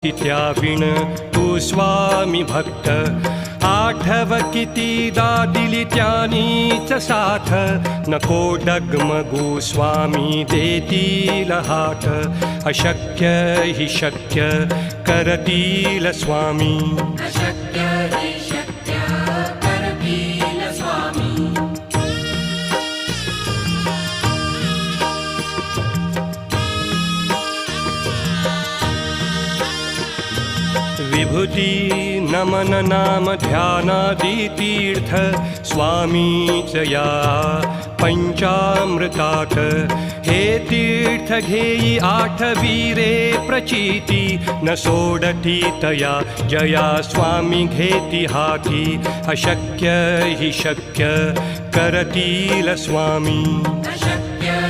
त्याविण तू स्वामी भक्त आठव कितीदा दिली त्यानीच साथ नको डगमगू स्वामी देतील हात अशक्य हि शक्य करतील स्वामी अशक्य हि शक्य करतील स्वामी विभूती नमन नाम ध्यानादि तीर्थ स्वामीच या पंचामृतात हे तीर्थ घेई आठवीरे प्रचिती न सोडती तया जया स्वामी घेती हाती अशक्य हि शक्य करतील स्वामी अशक्य